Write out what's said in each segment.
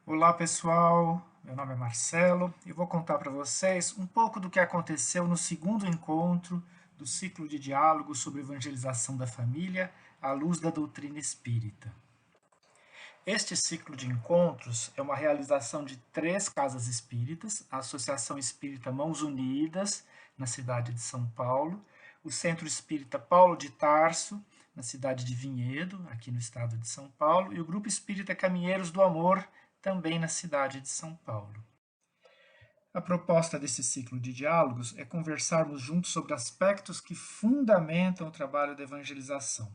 Olá pessoal, meu nome é Marcelo e vou contar para vocês um pouco do que aconteceu no segundo encontro do ciclo de diálogo sobre evangelização da família à luz da doutrina espírita. Este ciclo de encontros é uma realização de 3 casas espíritas: a Associação Espírita Mãos Unidas, na cidade de São Paulo, o Centro Espírita Paulo de Tarso, na cidade de Vinhedo, aqui no estado de São Paulo, e o Grupo Espírita Caminheiros do Amor, também na cidade de São Paulo. A proposta desse ciclo de diálogos é conversarmos juntos sobre aspectos que fundamentam o trabalho da evangelização.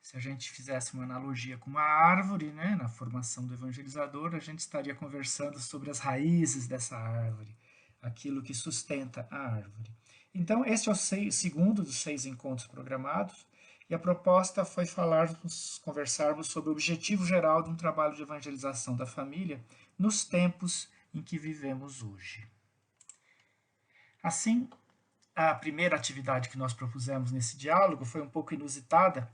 Se a gente fizesse uma analogia com uma árvore, né, na formação do evangelizador, a gente estaria conversando sobre as raízes dessa árvore, aquilo que sustenta a árvore. Então, este é o segundo dos 6 encontros programados, e a proposta foi conversarmos sobre o objetivo geral de um trabalho de evangelização da família nos tempos em que vivemos hoje. Assim, a primeira atividade que nós propusemos nesse diálogo foi um pouco inusitada.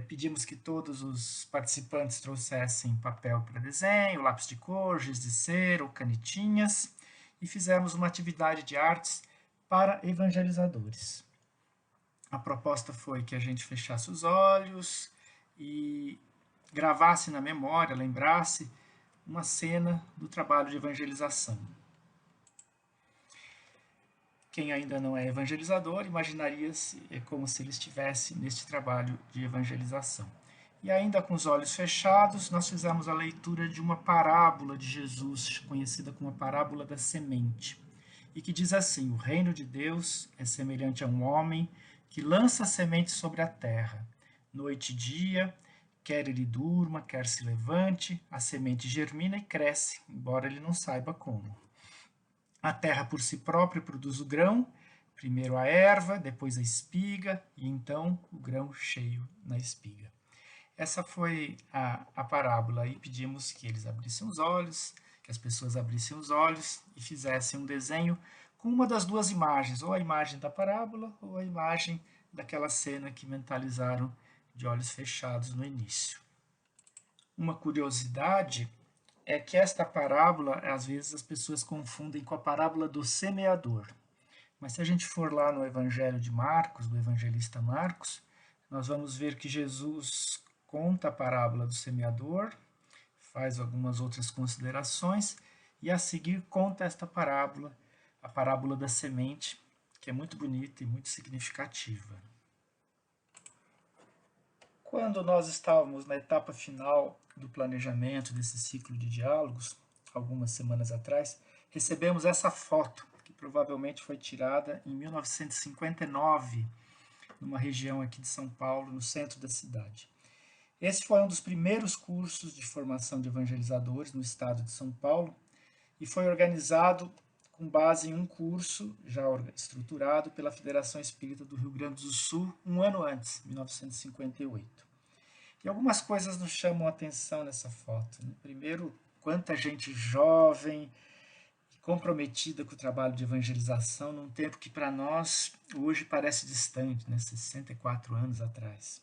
Pedimos que todos os participantes trouxessem papel para desenho, lápis de cor, giz de cera ou canetinhas, e fizemos uma atividade de artes para evangelizadores. A proposta foi que a gente fechasse os olhos e gravasse na memória, lembrasse uma cena do trabalho de evangelização. Quem ainda não é evangelizador imaginaria-se como se ele estivesse neste trabalho de evangelização. E ainda com os olhos fechados, nós fizemos a leitura de uma parábola de Jesus, conhecida como a parábola da semente, e que diz assim: o reino de Deus é semelhante a um homem que lança a semente sobre a terra. Noite e dia, quer ele durma, quer se levante, a semente germina e cresce, embora ele não saiba como. A terra por si própria produz o grão, primeiro a erva, depois a espiga e então o grão cheio na espiga. Essa foi a parábola e pedimos que eles abrissem os olhos, que as pessoas abrissem os olhos e fizessem um desenho com uma das duas imagens, ou a imagem da parábola ou a imagem daquela cena que mentalizaram de olhos fechados no início. Uma curiosidade é que esta parábola, às vezes as pessoas confundem com a parábola do semeador. Mas se a gente for lá no Evangelho de Marcos, do evangelista Marcos, nós vamos ver que Jesus conta a parábola do semeador, faz algumas outras considerações e a seguir conta esta parábola, a parábola da semente, que é muito bonita e muito significativa. Quando nós estávamos na etapa final do planejamento desse ciclo de diálogos, algumas semanas atrás, recebemos essa foto, que provavelmente foi tirada em 1959, numa região aqui de São Paulo, no centro da cidade. Esse foi um dos primeiros cursos de formação de evangelizadores no estado de São Paulo e foi organizado com base em um curso já estruturado pela Federação Espírita do Rio Grande do Sul um ano antes, 1958. E algumas coisas nos chamam a atenção nessa foto. Né? Primeiro, quanta gente jovem e comprometida com o trabalho de evangelização num tempo que para nós hoje parece distante, né? 64 anos atrás.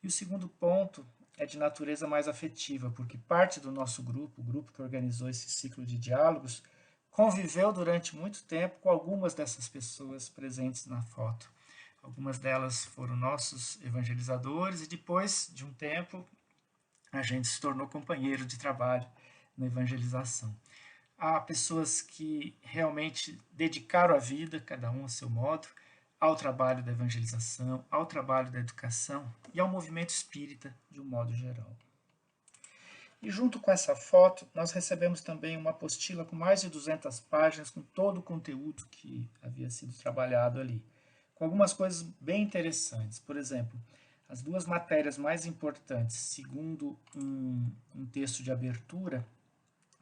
E o segundo ponto é de natureza mais afetiva, porque parte do nosso grupo, o grupo que organizou esse ciclo de diálogos, conviveu durante muito tempo com algumas dessas pessoas presentes na foto. Algumas delas foram nossos evangelizadores e depois de um tempo a gente se tornou companheiro de trabalho na evangelização. Há pessoas que realmente dedicaram a vida, cada um a seu modo, ao trabalho da evangelização, ao trabalho da educação e ao movimento espírita de um modo geral. E junto com essa foto, nós recebemos também uma apostila com mais de 200 páginas, com todo o conteúdo que havia sido trabalhado ali, com algumas coisas bem interessantes. Por exemplo, as duas matérias mais importantes, segundo um texto de abertura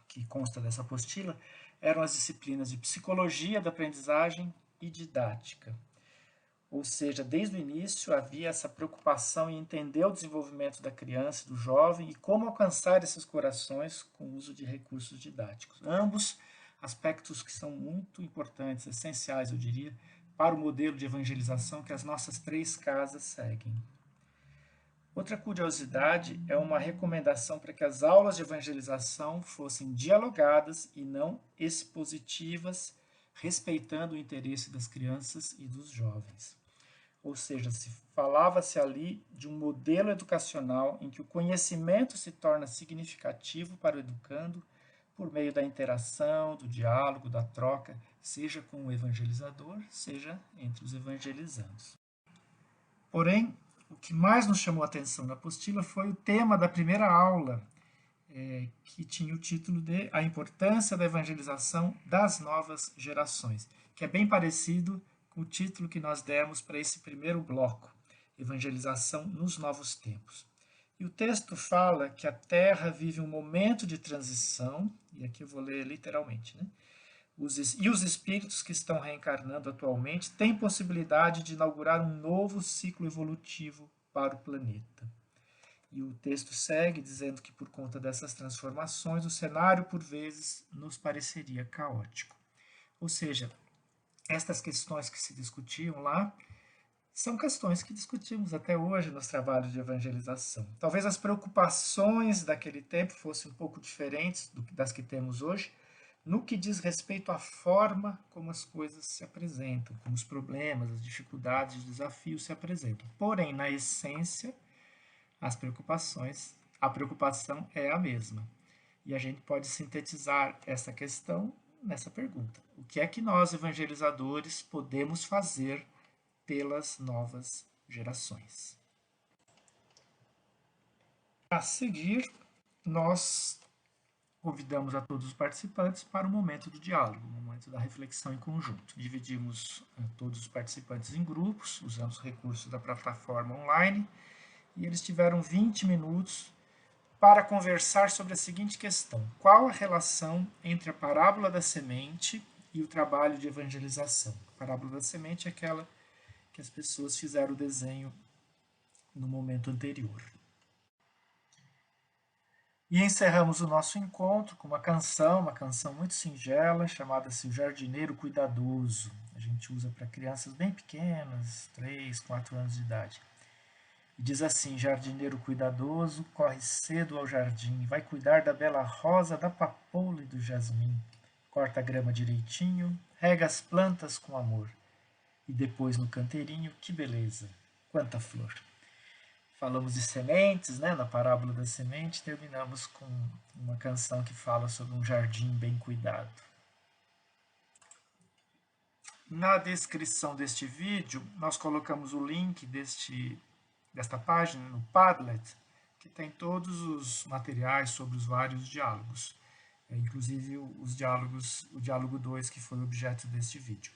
que consta dessa apostila, eram as disciplinas de psicologia da aprendizagem e didática. Ou seja, desde o início havia essa preocupação em entender o desenvolvimento da criança e do jovem e como alcançar esses corações com o uso de recursos didáticos. Ambos aspectos que são muito importantes, essenciais, eu diria, para o modelo de evangelização que as nossas 3 casas seguem. Outra curiosidade é uma recomendação para que as aulas de evangelização fossem dialogadas e não expositivas, respeitando o interesse das crianças e dos jovens. Ou seja, falava-se ali de um modelo educacional em que o conhecimento se torna significativo para o educando por meio da interação, do diálogo, da troca, seja com o evangelizador, seja entre os evangelizandos. Porém, o que mais nos chamou a atenção na apostila foi o tema da primeira aula, que tinha o título de A Importância da Evangelização das Novas Gerações, que é bem parecido com o título que nós demos para esse primeiro bloco, Evangelização nos Novos Tempos. E o texto fala que a Terra vive um momento de transição, e aqui eu vou ler literalmente, né? E os espíritos que estão reencarnando atualmente têm possibilidade de inaugurar um novo ciclo evolutivo para o planeta. E o texto segue dizendo que, por conta dessas transformações, o cenário, por vezes, nos pareceria caótico. Ou seja, estas questões que se discutiam lá são questões que discutimos até hoje nos trabalhos de evangelização. Talvez as preocupações daquele tempo fossem um pouco diferentes das que temos hoje, no que diz respeito à forma como as coisas se apresentam, como os problemas, as dificuldades, os desafios se apresentam. Porém, na essência, a preocupação é a mesma. E a gente pode sintetizar essa questão nessa pergunta: o que é que nós, evangelizadores, podemos fazer pelas novas gerações? A seguir, nós convidamos a todos os participantes para o momento do diálogo, o momento da reflexão em conjunto. Dividimos todos os participantes em grupos, usando os recursos da plataforma online, e eles tiveram 20 minutos para conversar sobre a seguinte questão: qual a relação entre a parábola da semente e o trabalho de evangelização? A parábola da semente é aquela que as pessoas fizeram o desenho no momento anterior. E encerramos o nosso encontro com uma canção muito singela, chamada-se O Jardineiro Cuidadoso. A gente usa para crianças bem pequenas, 3, 4 anos de idade. E diz assim: jardineiro cuidadoso, corre cedo ao jardim, vai cuidar da bela rosa, da papoula e do jasmim. Corta a grama direitinho, rega as plantas com amor. E depois no canteirinho, que beleza, quanta flor. Falamos de sementes, né? Na parábola da semente, terminamos com uma canção que fala sobre um jardim bem cuidado. Na descrição deste vídeo, nós colocamos o link desta página no Padlet, que tem todos os materiais sobre os vários diálogos, inclusive o diálogo 2, que foi o objeto deste vídeo.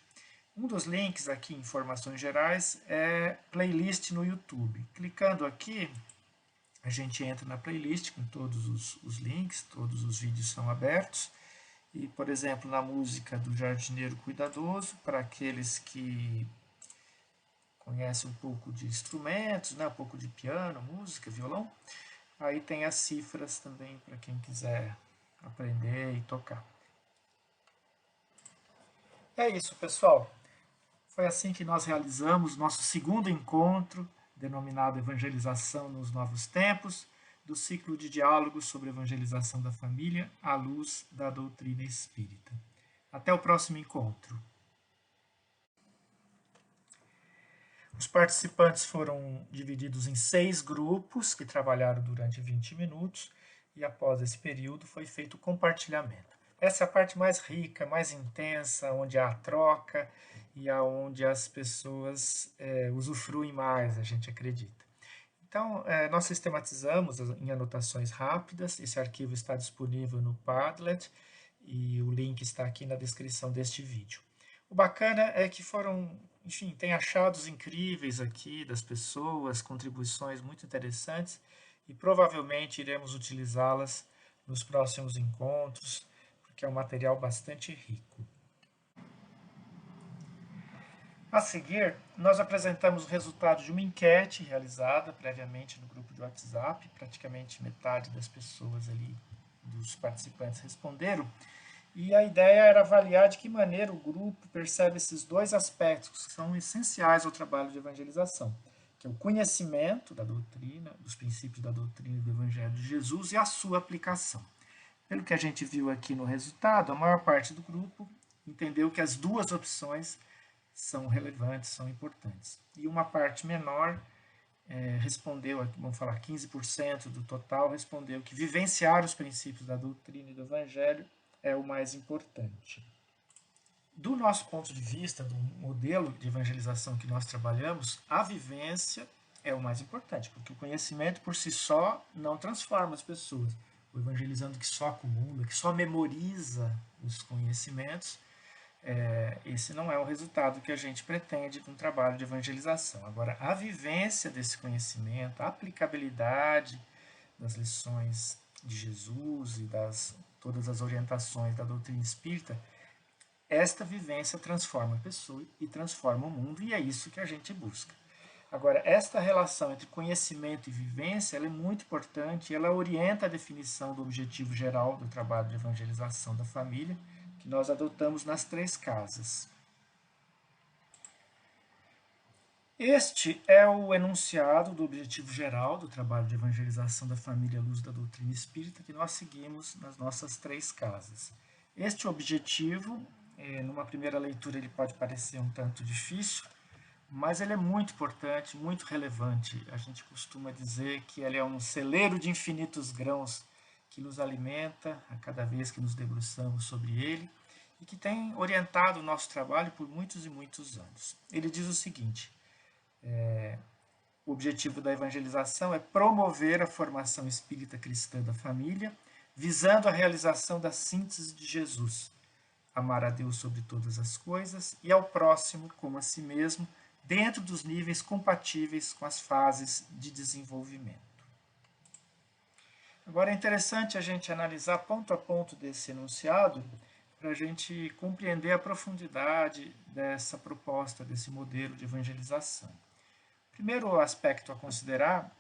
Um dos links aqui, informações gerais, é playlist no YouTube. Clicando aqui, a gente entra na playlist com todos os links, todos os vídeos são abertos. E, por exemplo, na música do Jardineiro Cuidadoso, para aqueles que conhecem um pouco de instrumentos, né, um pouco de piano, música, violão, aí tem as cifras também para quem quiser aprender e tocar. É isso, pessoal. Foi assim que nós realizamos nosso segundo encontro, denominado Evangelização nos Novos Tempos, do ciclo de diálogos sobre evangelização da família à luz da doutrina espírita. Até o próximo encontro. Os participantes foram divididos em 6 grupos, que trabalharam durante 20 minutos, e após esse período foi feito o compartilhamento. Essa é a parte mais rica, mais intensa, onde há a troca e aonde as pessoas usufruem mais, a gente acredita. Então, nós sistematizamos em anotações rápidas, esse arquivo está disponível no Padlet e o link está aqui na descrição deste vídeo. O bacana é que tem achados incríveis aqui das pessoas, contribuições muito interessantes e provavelmente iremos utilizá-las nos próximos encontros, porque é um material bastante rico. A seguir, nós apresentamos o resultado de uma enquete realizada previamente no grupo de WhatsApp. Praticamente metade das pessoas ali, dos participantes, responderam. E a ideia era avaliar de que maneira o grupo percebe esses dois aspectos que são essenciais ao trabalho de evangelização. que é o conhecimento da doutrina, dos princípios da doutrina do Evangelho de Jesus e a sua aplicação. Pelo que a gente viu aqui no resultado, a maior parte do grupo entendeu que as duas opções são relevantes, são importantes. E uma parte menor respondeu, vamos falar 15% do total, respondeu que vivenciar os princípios da doutrina e do Evangelho é o mais importante. Do nosso ponto de vista, do modelo de evangelização que nós trabalhamos, a vivência é o mais importante, porque o conhecimento por si só não transforma as pessoas. O evangelizando que só acumula, que só memoriza os conhecimentos, esse não é o resultado que a gente pretende de um trabalho de evangelização. Agora, a vivência desse conhecimento, a aplicabilidade das lições de Jesus e todas as orientações da doutrina espírita, esta vivência transforma a pessoa e transforma o mundo, e é isso que a gente busca. Agora, esta relação entre conhecimento e vivência ela é muito importante, ela orienta a definição do objetivo geral do trabalho de evangelização da família, que nós adotamos nas 3 casas. Este é o enunciado do objetivo geral do trabalho de evangelização da família à luz da doutrina espírita que nós seguimos nas nossas 3 casas. Este objetivo, numa primeira leitura, ele pode parecer um tanto difícil, mas ele é muito importante, muito relevante. A gente costuma dizer que ele é um celeiro de infinitos grãos que nos alimenta a cada vez que nos debruçamos sobre ele e que tem orientado o nosso trabalho por muitos e muitos anos. Ele diz o seguinte: o objetivo da evangelização é promover a formação espírita cristã da família, visando a realização da síntese de Jesus, amar a Deus sobre todas as coisas e ao próximo como a si mesmo, dentro dos níveis compatíveis com as fases de desenvolvimento. Agora é interessante a gente analisar ponto a ponto desse enunciado para a gente compreender a profundidade dessa proposta, desse modelo de evangelização. O primeiro aspecto a considerar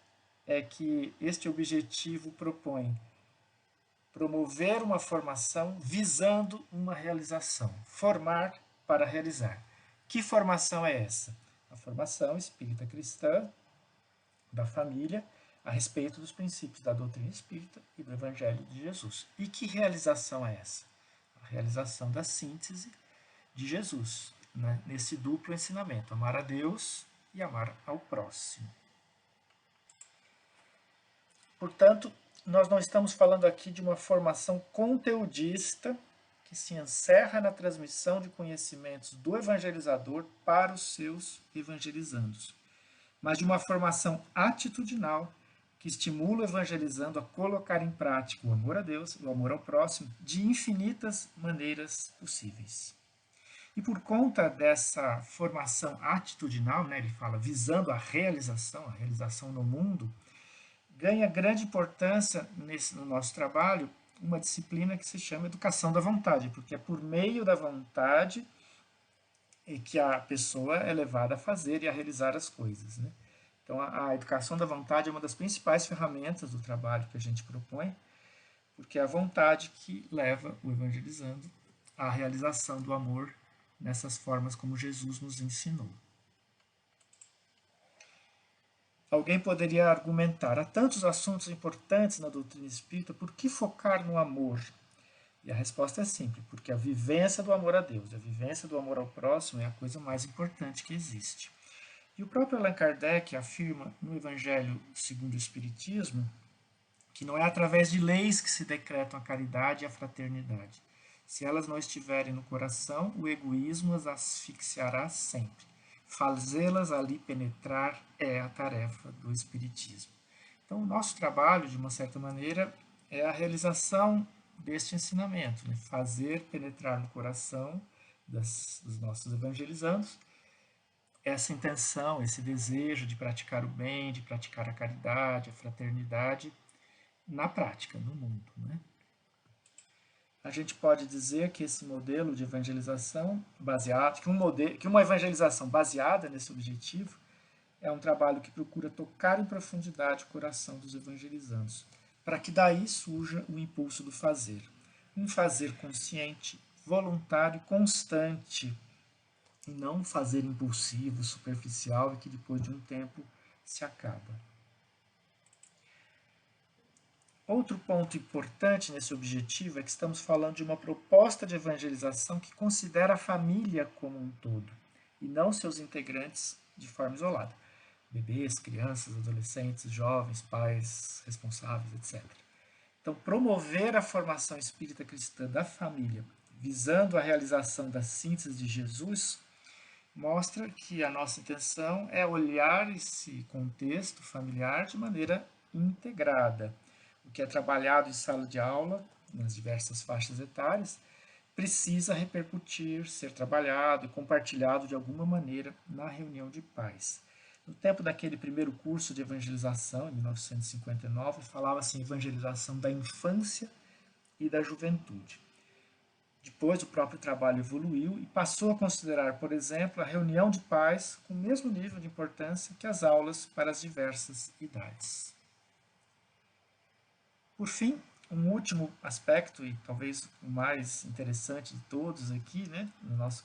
é que este objetivo propõe promover uma formação visando uma realização, formar para realizar. Que formação é essa? A formação espírita cristã da família a respeito dos princípios da doutrina espírita e do Evangelho de Jesus. E que realização é essa? A realização da síntese de Jesus, né? Nesse duplo ensinamento, amar a Deus e amar ao próximo. Portanto, nós não estamos falando aqui de uma formação conteudista que se encerra na transmissão de conhecimentos do evangelizador para os seus evangelizandos, mas de uma formação atitudinal que estimula o evangelizando a colocar em prática o amor a Deus e o amor ao próximo de infinitas maneiras possíveis. E por conta dessa formação atitudinal, né, ele fala visando a realização no mundo, ganha grande importância no nosso trabalho uma disciplina que se chama educação da vontade, porque é por meio da vontade que a pessoa é levada a fazer e a realizar as coisas, né? Então, a educação da vontade é uma das principais ferramentas do trabalho que a gente propõe, porque é a vontade que leva o evangelizando à realização do amor nessas formas como Jesus nos ensinou. Alguém poderia argumentar: há tantos assuntos importantes na doutrina espírita, por que focar no amor? E a resposta é simples: porque a vivência do amor a Deus, a vivência do amor ao próximo é a coisa mais importante que existe. E o próprio Allan Kardec afirma no Evangelho segundo o Espiritismo que não é através de leis que se decretam a caridade e a fraternidade. Se elas não estiverem no coração, o egoísmo as asfixiará sempre. Fazê-las ali penetrar é a tarefa do Espiritismo. Então, o nosso trabalho, de uma certa maneira, é a realização deste ensinamento, né? Fazer penetrar no coração dos nossos evangelizandos essa intenção, esse desejo de praticar o bem, de praticar a caridade, a fraternidade, na prática, no mundo, né? A gente pode dizer que esse modelo de evangelização baseado, que uma evangelização baseada nesse objetivo é um trabalho que procura tocar em profundidade o coração dos evangelizandos, para que daí surja o impulso do fazer. Um fazer consciente, voluntário, constante, e não um fazer impulsivo, superficial e que depois de um tempo se acaba. Outro ponto importante nesse objetivo é que estamos falando de uma proposta de evangelização que considera a família como um todo, e não seus integrantes de forma isolada. Bebês, crianças, adolescentes, jovens, pais responsáveis, etc. Então, promover a formação espírita cristã da família, visando a realização da síntese de Jesus, mostra que a nossa intenção é olhar esse contexto familiar de maneira integrada. O que é trabalhado em sala de aula, nas diversas faixas etárias, precisa repercutir, ser trabalhado e compartilhado de alguma maneira na reunião de pais. No tempo daquele primeiro curso de evangelização, em 1959, falava-se em evangelização da infância e da juventude. Depois, o próprio trabalho evoluiu e passou a considerar, por exemplo, a reunião de pais com o mesmo nível de importância que as aulas para as diversas idades. Por fim, um último aspecto, e talvez o mais interessante de todos aqui, né, no nosso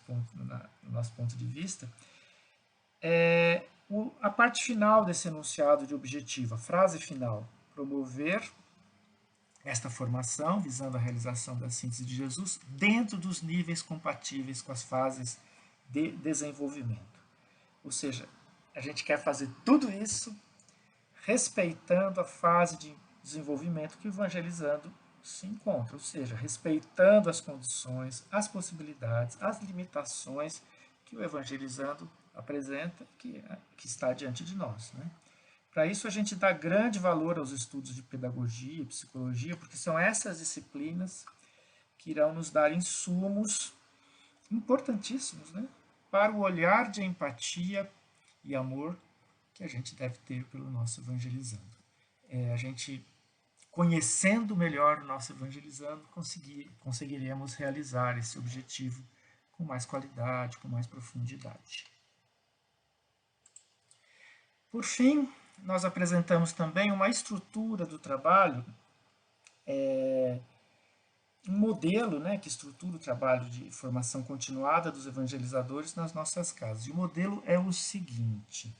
ponto de vista, é a parte final desse enunciado de objetivo, a frase final: promover esta formação, visando a realização da síntese de Jesus, dentro dos níveis compatíveis com as fases de desenvolvimento. Ou seja, a gente quer fazer tudo isso respeitando a fase de desenvolvimento que o evangelizando se encontra, ou seja, respeitando as condições, as possibilidades, as limitações que o evangelizando apresenta, que está diante de nós. Né? Para isso, a gente dá grande valor aos estudos de pedagogia e psicologia, porque são essas disciplinas que irão nos dar insumos importantíssimos, né, para o olhar de empatia e amor que a gente deve ter pelo nosso evangelizando. A gente, conhecendo melhor o nosso evangelizando, conseguiremos realizar esse objetivo com mais qualidade, com mais profundidade. Por fim, nós apresentamos também uma estrutura do trabalho, um modelo, né, que estrutura o trabalho de formação continuada dos evangelizadores nas nossas casas. E o modelo é o seguinte: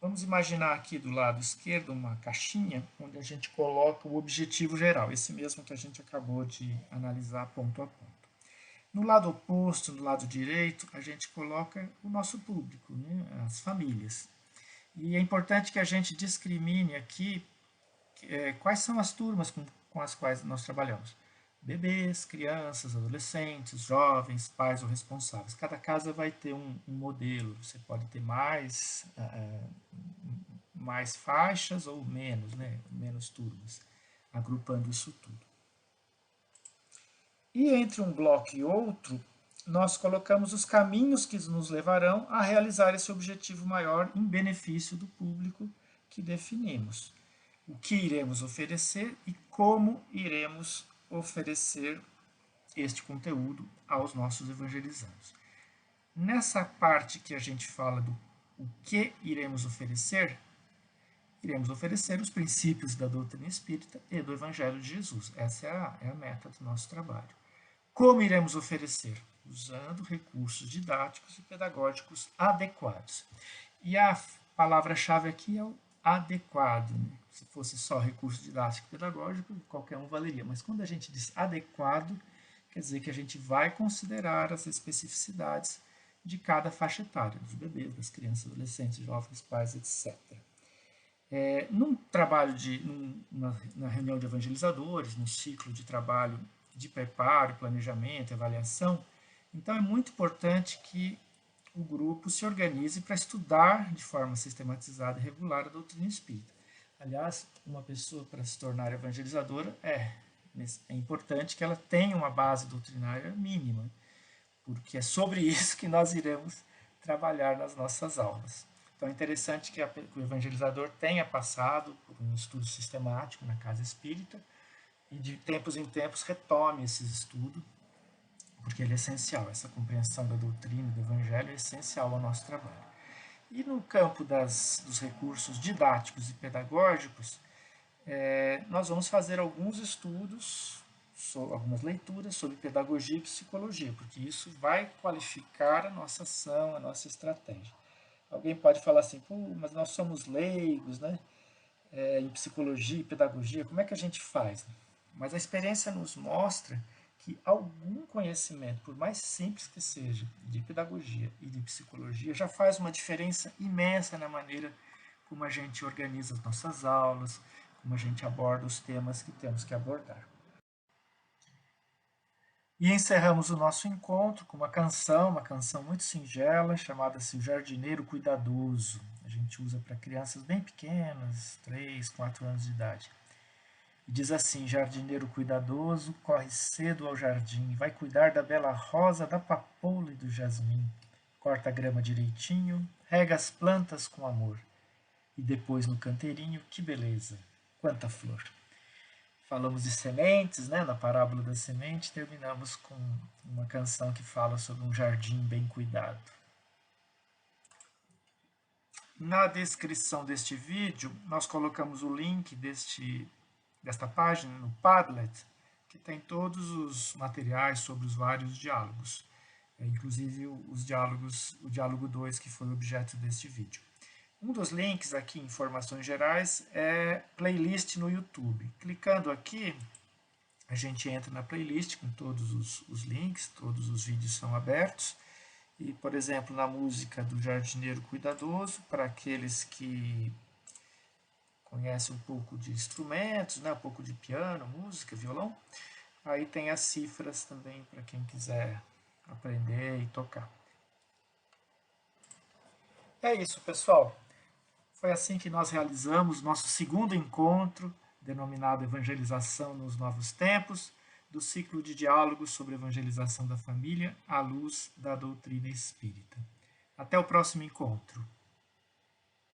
vamos imaginar aqui do lado esquerdo uma caixinha onde a gente coloca o objetivo geral, esse mesmo que a gente acabou de analisar ponto a ponto. No lado oposto, no lado direito, a gente coloca o nosso público, né, as famílias. E é importante que a gente discrimine aqui quais são as turmas com as quais nós trabalhamos. Bebês, crianças, adolescentes, jovens, pais ou responsáveis. Cada casa vai ter um modelo. Você pode ter mais faixas ou menos, né? Menos turmas, agrupando isso tudo. E entre um bloco e outro, nós colocamos os caminhos que nos levarão a realizar esse objetivo maior em benefício do público que definimos. O que iremos oferecer e como iremos oferecer este conteúdo aos nossos evangelizandos. Nessa parte que a gente fala do o que iremos oferecer os princípios da doutrina espírita e do Evangelho de Jesus. Essa é a meta do nosso trabalho. Como iremos oferecer? Usando recursos didáticos e pedagógicos adequados. E a palavra-chave aqui é o adequado. Né? Se fosse só recurso didático e pedagógico, qualquer um valeria. Mas quando a gente diz adequado, quer dizer que a gente vai considerar as especificidades de cada faixa etária, dos bebês, das crianças, adolescentes, jovens, pais, etc. Num trabalho na reunião de evangelizadores, num ciclo de trabalho de preparo, planejamento, avaliação, então é muito importante que o grupo se organize para estudar de forma sistematizada e regular a doutrina espírita. Aliás, uma pessoa para se tornar evangelizadora é importante que ela tenha uma base doutrinária mínima, porque é sobre isso que nós iremos trabalhar nas nossas aulas. Então é interessante que o evangelizador tenha passado por um estudo sistemático na casa espírita e de tempos em tempos retome esse estudo, porque ele é essencial, essa compreensão da doutrina e do evangelho é essencial ao nosso trabalho. E no campo dos recursos didáticos e pedagógicos, nós vamos fazer alguns estudos, algumas leituras sobre pedagogia e psicologia, porque isso vai qualificar a nossa ação, a nossa estratégia. Alguém pode falar assim, mas nós somos leigos, né? Em psicologia e pedagogia, como é que a gente faz? Mas a experiência nos mostra que algum conhecimento, por mais simples que seja, de pedagogia e de psicologia, já faz uma diferença imensa na maneira como a gente organiza as nossas aulas, como a gente aborda os temas que temos que abordar. E encerramos o nosso encontro com uma canção muito singela, chamada-se O Jardineiro Cuidadoso. A gente usa para crianças bem pequenas, 3, 4 anos de idade. E diz assim: jardineiro cuidadoso, corre cedo ao jardim, vai cuidar da bela rosa, da papoula e do jasmim. Corta a grama direitinho, rega as plantas com amor. E depois no canteirinho, que beleza, quanta flor. Falamos de sementes, né? Na parábola da semente, terminamos com uma canção que fala sobre um jardim bem cuidado. Na descrição deste vídeo, nós colocamos o link desta página no Padlet, que tem todos os materiais sobre os vários diálogos, inclusive os diálogos, o diálogo 2, que foi o objeto deste vídeo. Um dos links aqui, informações gerais, é playlist no YouTube. Clicando aqui, a gente entra na playlist com todos os links, todos os vídeos são abertos. E, por exemplo, na música do Jardineiro Cuidadoso, para aqueles que conhecem um pouco de instrumentos, né, um pouco de piano, música, violão, aí tem as cifras também para quem quiser aprender e tocar. É isso, pessoal. Foi assim que nós realizamos nosso segundo encontro, denominado Evangelização nos Novos Tempos, do ciclo de diálogos sobre evangelização da família à luz da doutrina espírita. Até o próximo encontro.